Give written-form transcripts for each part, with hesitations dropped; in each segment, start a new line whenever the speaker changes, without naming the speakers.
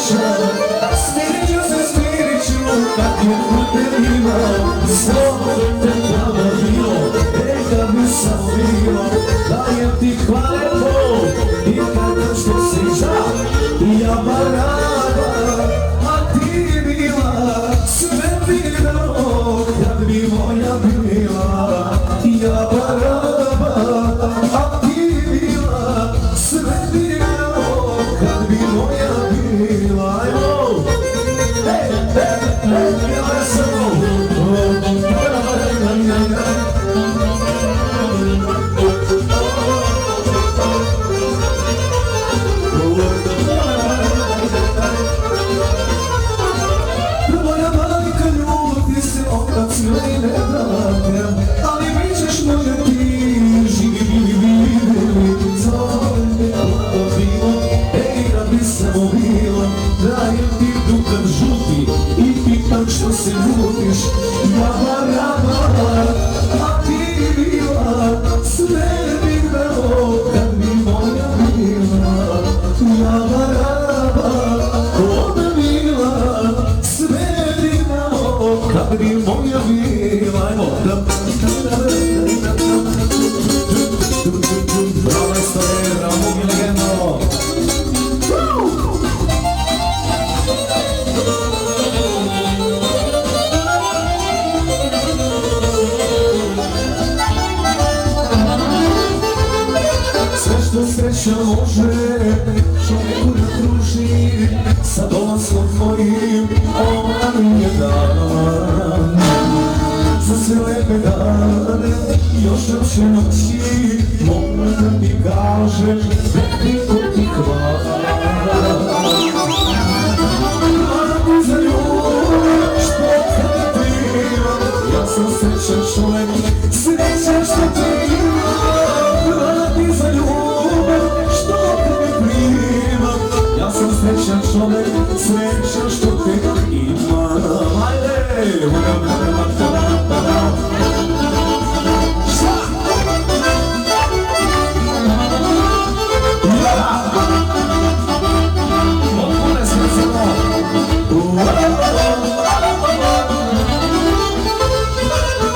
plaća. Smirit ću kad je putem ima. Slobodno te pravo bilo, kad mi sam bilo. Dajem ti hvale Bog i kadam što si žal. Ja baraba, a ti bila. Sve bi dao kad bi moja bila. Ja baraba, a ti bila. Sve bi dao kad bi moja bila. Ajmo! Ja sam moja majka ljuti se otac meni ne vrate, ali bit ćeš moja ti, živi, zove me bilo, da bi samo bilo, dajem ti dukan žuti i pitam što se ljutiš. Ja baraba, a ti bila, sve bi dao kad bi moja bila. Ja baraba, ona bila, sve bi dao kad bi moja bila. Ajmo, bravo istore, bravo mogi legendo. Što sreća može čovjeku da kruži, sa dolaskom tvojim ona mi je dala. Za sve lepe dane, još nam će noći, moram da ti kažem, veliko ti hvala. Hvala ti za ljubav, što te primam, ja sam srećan čovjek, srećan što te imam. Hvala ti za ljubav, što te primam, ja sam srećan čovjek, srećan što te imam. Ajde,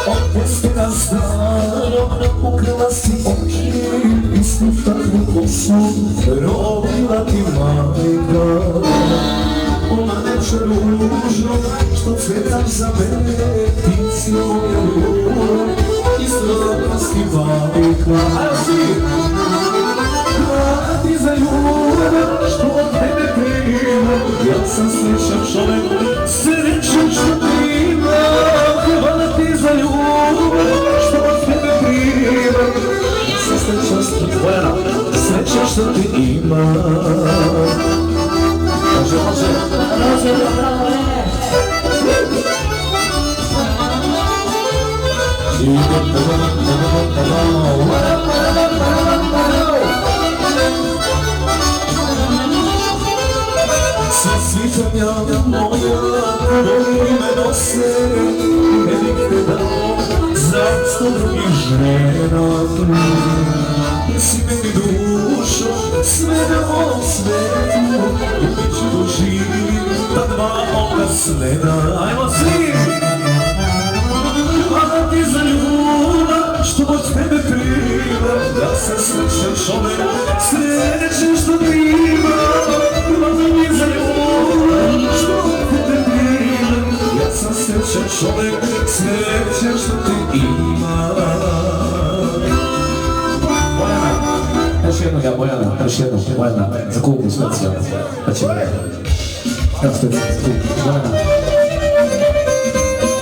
Opestina starom ukrila si oči, istu takvu kosu robila ti majka. Ona neće ružno što cvetam za mene, ti si moja ljubav i srodnosti bajka. Ajmo svi! Hvala ti za ljubav što od tebe primam, ja sam srećan čovjek, srećan što te imam. Hvala ti za ljubav što od tebe primam, ja sam srećan što te imam. Srećan što te imam. Može, bravo, Sad sviđam ja moja, voli me nose, ne bih te dao za 100 drugih žena. Si meni dušo, sve na ovom svetu, i bit ću doživim ta dva oka sleda. Ajmo svi! Hvala ti za ljubav, što od tebe primam, ja sam srećan čovjek, srećan što te imam. Hvala mi za ljubav, što od tebe primam, ja sam srećan čovjek, srećan što te imam. Još jednom, Bojana, za kupu specijalno. Pa će vreme. Evo specijalno za kupu, Bojana.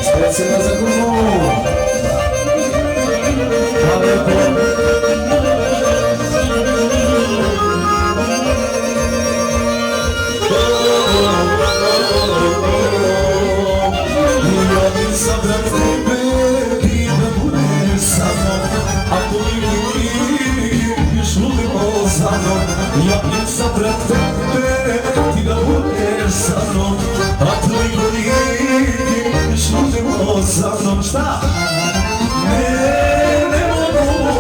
Specijalno za kupu! Hvala lijepo! Ja bi zabrat tebe, ti da budeš sa mnom, a toliko još ludimo za mnom. Ja bi zabrat tebe, ti da budeš sa mnom, a toliko još ludimo za mnom. Šta? Ne mogu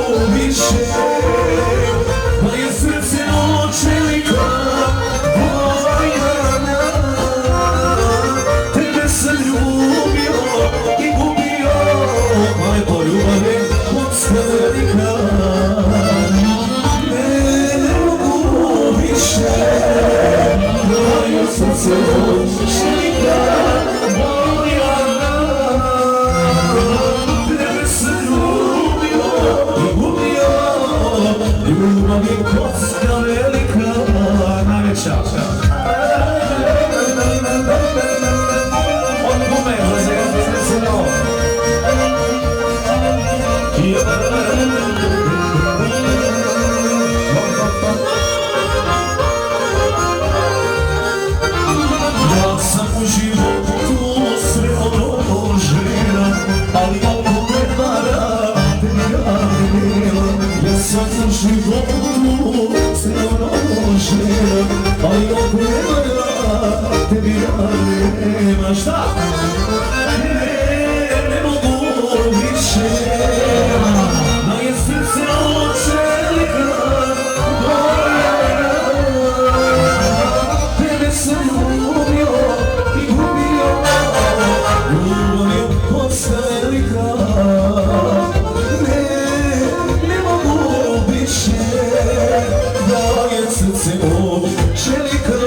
velika. Ne mogu više, moje srce čelika. Tebe sam ljubio i gubio, ljubav je kocka velika. Najveća. Od gume, zazirano. Ja sam u životu sve ono žena, ali ako me vara, te ja nema. Ja sam u životu sve ono žena, ali ako me vara, te ja nema. Šta? Ne mogu više, moje srce čelika. Tebe sam ljubio i gubio, ljubav je kocka velika. Ne mogu više, moje srce čelika.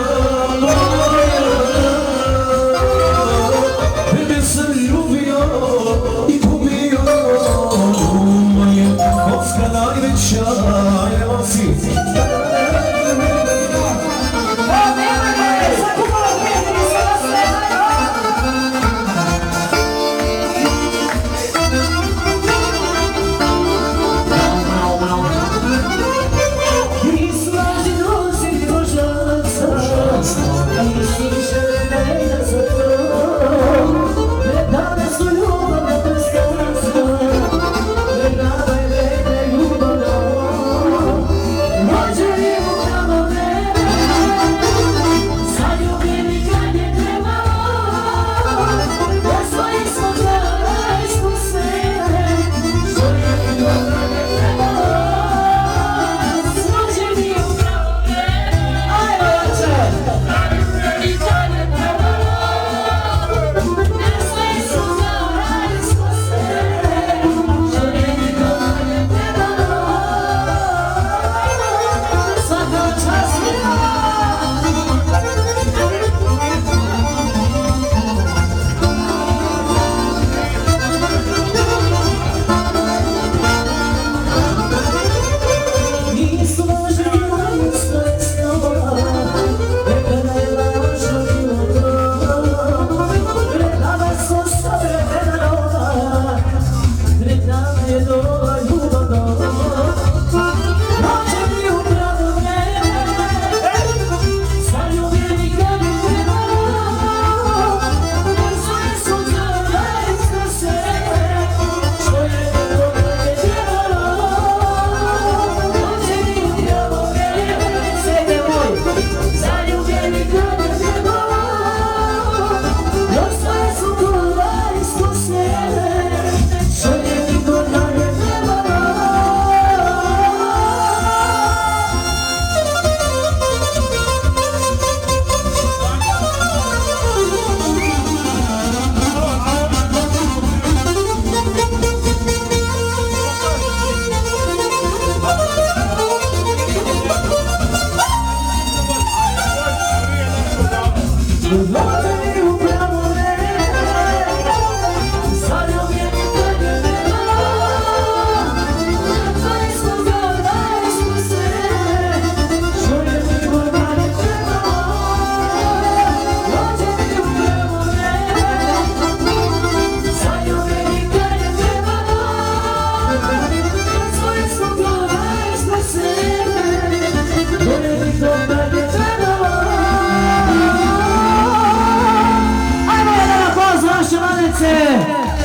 Tebe sam ljubio i gubio, ljubav je kocka najveća. Evo si.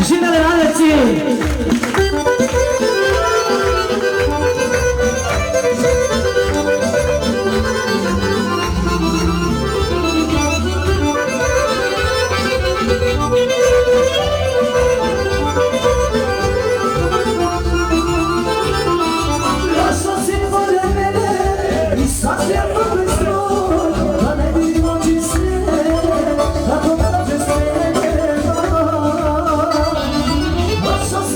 Živjeli radnici!
Nossa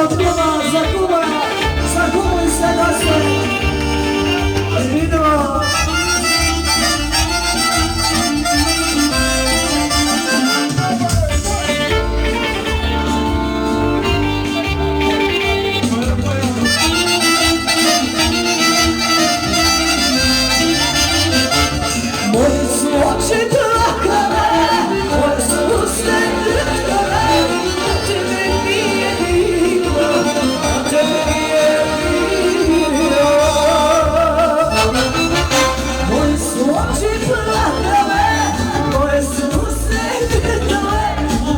od kluba za Kubu i sve naše. Idemo. Moje su oči plakale, moje su usta drhtale, a tebe nije bilo, a tebe nije bilo. Moje su oči plakale, moje su usta drhtale,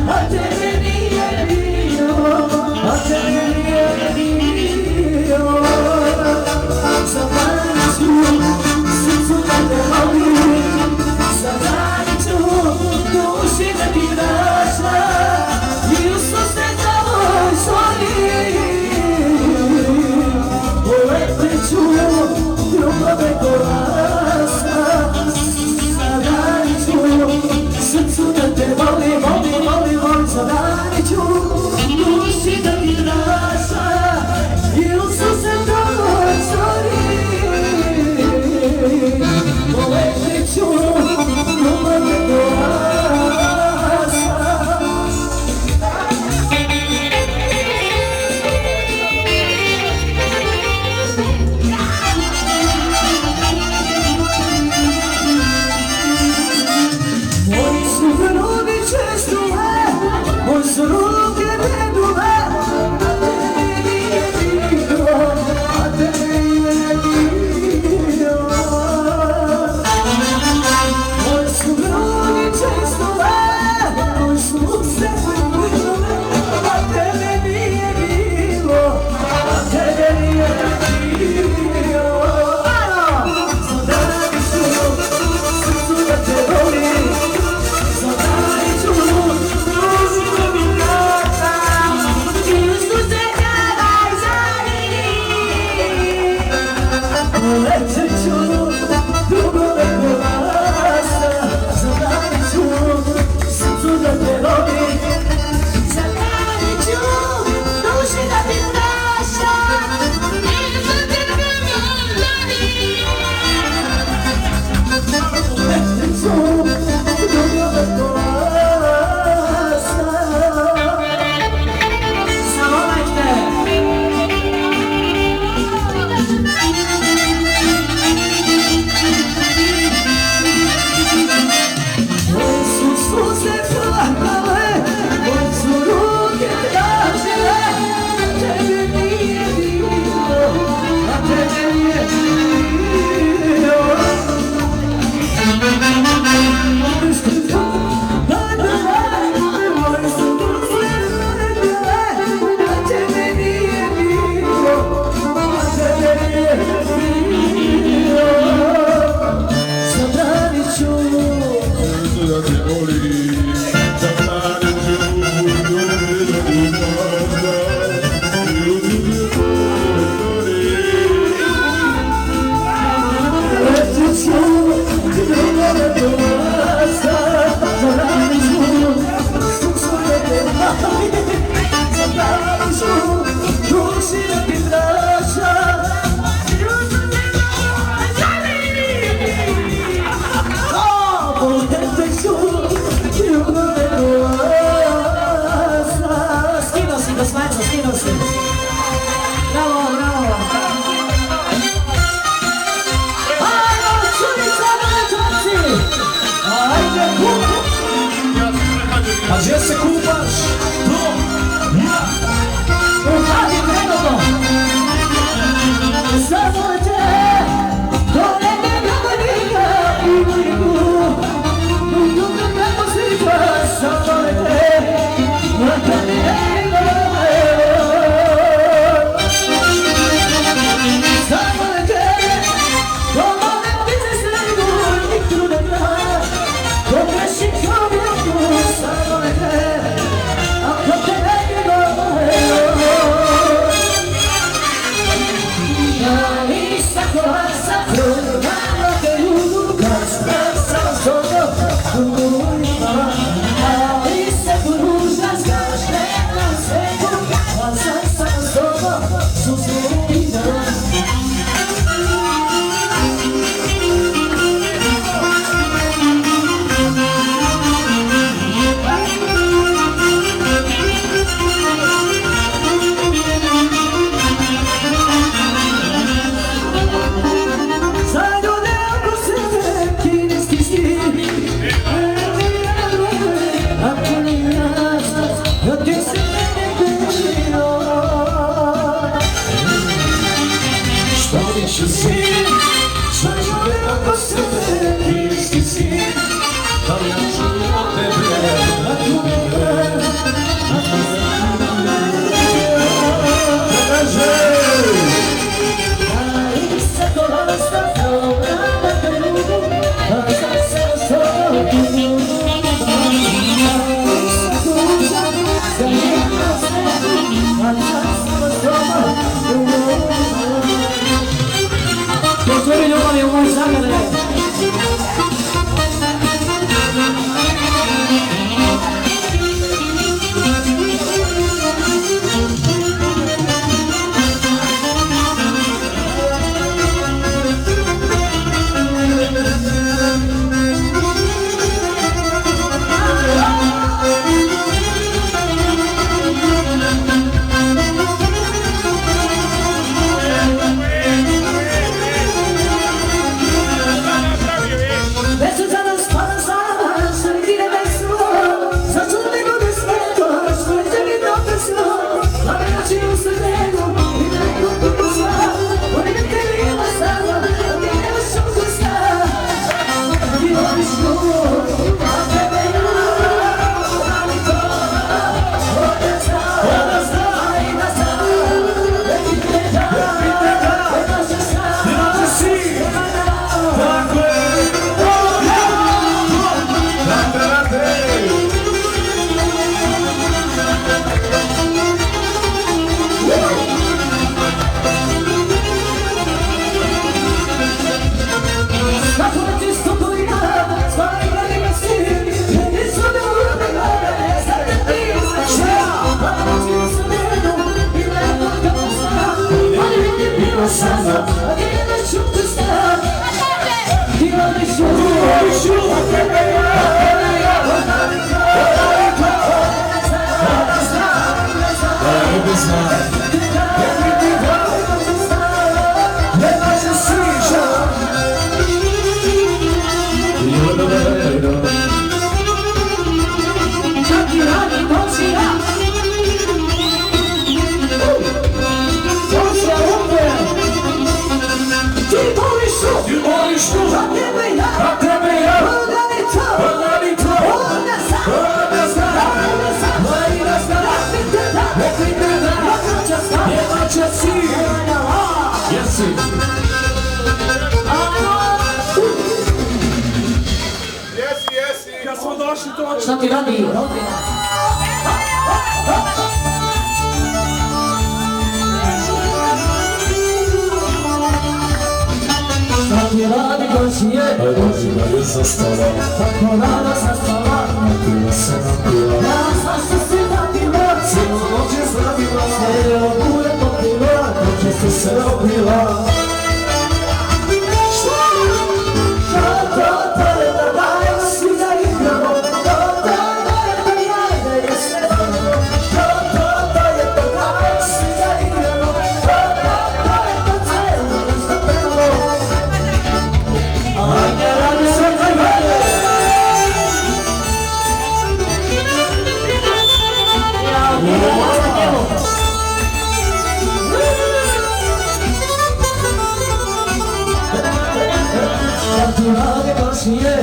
a tebe nije bilo, a tebe nije bilo. Zapaliću srcu da te volim, Zadaniću duši da ti vraća i u susret ovoj zoni uletit ću ljubave kolasa. Zadaniću srcu da te volim, Zadaniću duši da ti vraća i u susret ovoj zoni uletit ću ljubave kolasa. Moji su grudi čestule, moji su ruke bedule, a tebe nije bilo, a tebe nije bilo. Moji su grudi čestule, moji su ruke bedule, a tebe nije bilo, a tebe nije bilo. Zadaniću srcu da te volim, Zadaniću dušu da mi vrata i u susret ovoj zoni uletit ću ljubave kolasa. Zadaniću srcu da te volim, Zadaniću duši da ti vraća i u susret ovoj zoni uletit ću ljubave kolasa. Samo lajte! Moje su suze plakale, moje su ruke tražile, a tebe nije bilo, a tebe nije bilo. Moje su plakale, moje su ruke tražile, a tebe nije bilo, a tebe nije bilo. Zadaniću
Da te volim, Zadaniću ljubave kolasa i u susret ovoj zoni
uletit ću ljubave kolasa. Zadaniću srcu da te volim, Zadaniću duši da ti vraća i u susret ovoj zoni uletit ću ljubave kolasa. Skinuo si do smajca, skinuo si. Bravo, bravo. Ajmo, čudica, dečaci! Ajde, kup!
A gdje se kupaš? To, ja!
U hadi Prenovo! Samo te, to neke glavnika i brigu, u ljubim preko svita, samo te, na tebe samo te, to mame biće sregu, nikru da gra, to greši kao vjeku, samo te, ako te ne bilo. Ali se poruža, znaš nema
tebe znam. Jedini dan nema se sviđa.
Kad ti radi noćija, noćija ruke, ti voliš tu, za tebe ja, pogledaj to, ona zna, Marina zna, rekli te da, jebača si,
Jesi.
Kad smo došli to...
šta ti radi rodina? Šta ti radi komšije?
Rodina je zastala,
Tako rano zastala,
napila se napila.
ja znam što si napila,
Cijelu noć je zdravila,
cijelo bude popila,
često se opila.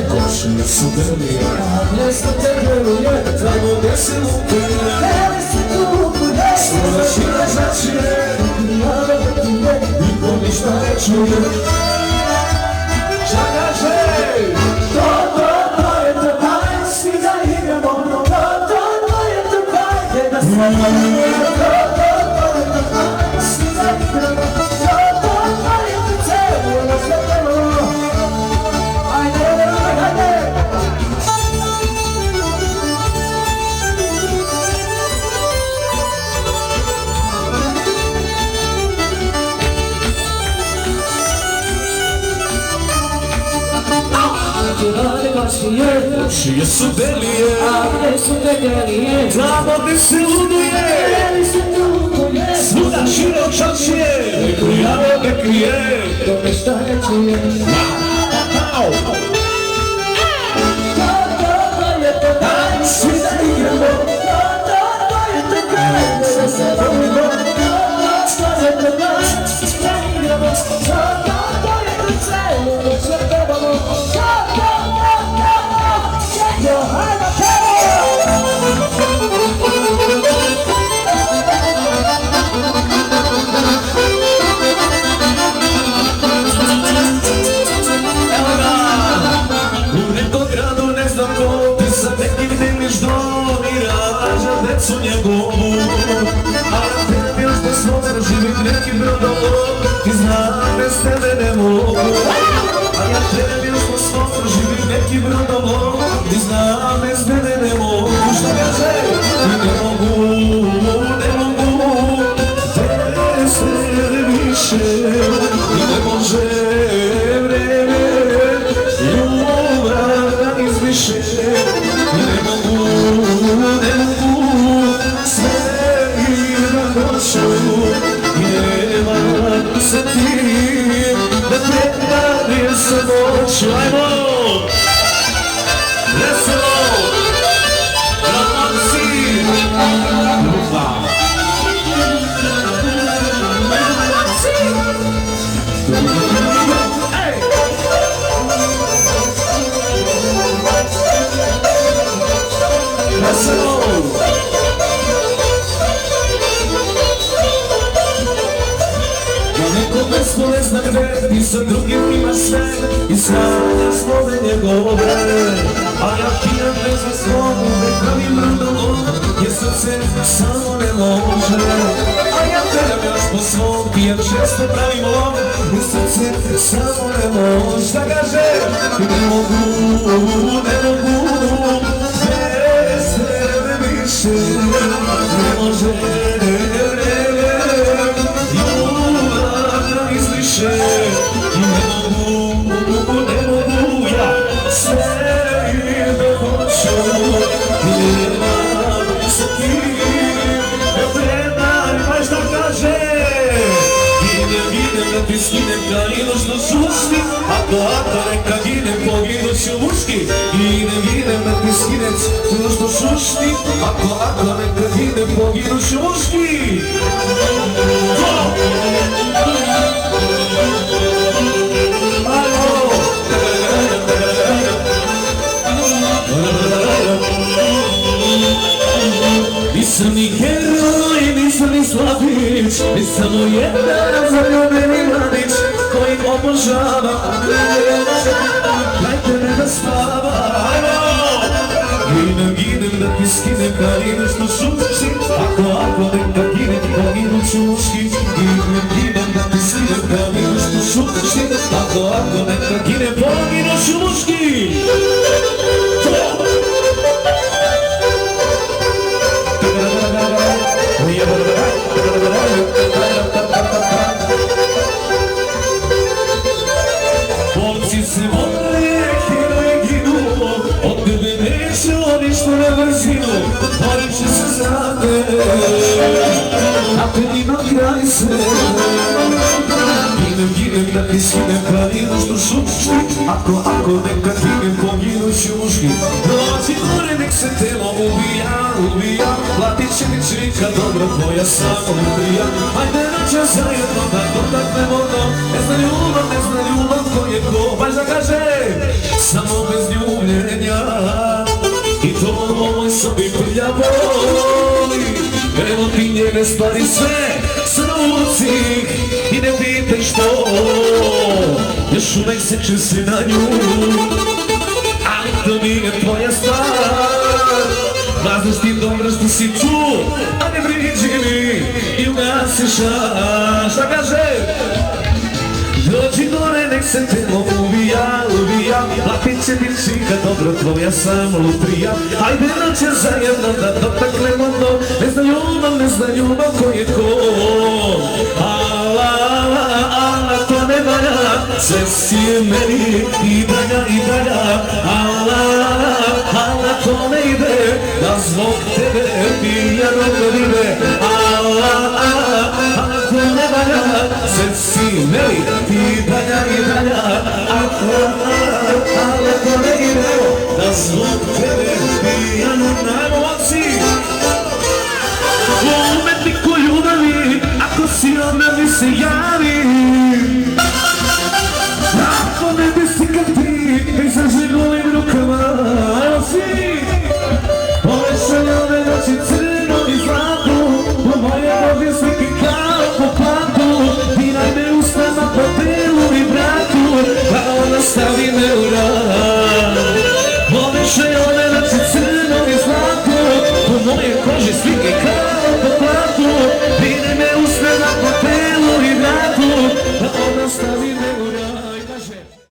Komšije su delije, tamo gdje se lupuje, svoda šira začije, niko ništa ne čuje. Šta kaže?
To je to kraj, svi da igramo, to je to kraj, da se igramo, to je to kraj, svi da igramo, to je to celo, da se igramo. Ajde.
Komšije su delije,
A gdje su delije,
tamo gdje se luduje,
gdje se truduje,
svuda širo čačije, neko javo ne krije.
to me šta ne čuje. To je to kraj, svi da igramo, to je to kraj, da se volimo, to je to kraj, svi da igramo, to je to celo, da se volimo, Johana
Evo ga, u nekom gradu ne znam ko, ti sa nekim deliš dom i rađa decu njegovu. A ja tebi još da svoj živim nekim brodolom, ti znam bez tebe ne mogu. A ja tebi još da svoj živim nekim brodolom, ti znam bez tebe ne mogu. Šta kaže? I ne mogu, bez tebe više, i ne može vreme ljubav da izbriše. I ne mogu, sve i da hoću, i nema se tim da predarim se noću. Ajmo! Veselo! Romanci! Lupa! Ej! Veselo! Neko mesto ne zna gde, ti sa drugim ima sve i sanja slove njegove. A ja pijem bez zaslovu, ne pravim radolom, jer srce samo ne može. A ja teram još po svom, pijem često pravim lom, jer srce samo ne može. Šta kaže? Ne mogu, bez tebe više, ne može. Izliše i ne mogu ja sve i da hoću i nemam sa kim da predam krajinu što šušti, ako neka gine, poginuću muški. Gine, da ti skinec, to što šušti, ako neka gine, poginuću muški. Nisam ni heroj, nisam ni slabić, nisam mu jedan zaljubljeni mladić koji obožava, dajte me da spava. Ginem da ti skinem kalinu što šuči, ako neka ginem, poginuću muški. Ginem da ti skinem kalinu što šuči, ako neka ginem, poginuću muški. Borci se vole, heroje ginu, od tebe neće ništa na brzinu, borit će se za te, a te ima kraj sve. Ginem da ti skinem kalinu što šušti, ako neka ginem, poginuću muški. Dođi gore, nek se telo ubija, platit će mi čika dobro tvoja samo lutrija. Ajde noće zajedno da dotaknemo to, ne zna ljubav ko je ko, baš da kaže, samo bez ljubljenja. I to u ovoj sobi prlja boli, evo ti njene stvari sve, sruci i ne pitaj što. Još uvek sećam se na nju, ali to nije tvoja stvar. Znaš ti dobro što si tu, a ne priđi mi i ugasiš až. Da kaže, dođi gore, nek se telo ubija, platit će ti čika dobro tvoja sam lutrija. Ajde noće zajedno da dotaknemo to, ne zna ljubav ko je ko. Ala, to ne valja, sve si je meni i dalja. Ala, to ne ide, da zbog tebe pijano godine. Ala, to ne valja, sve si meni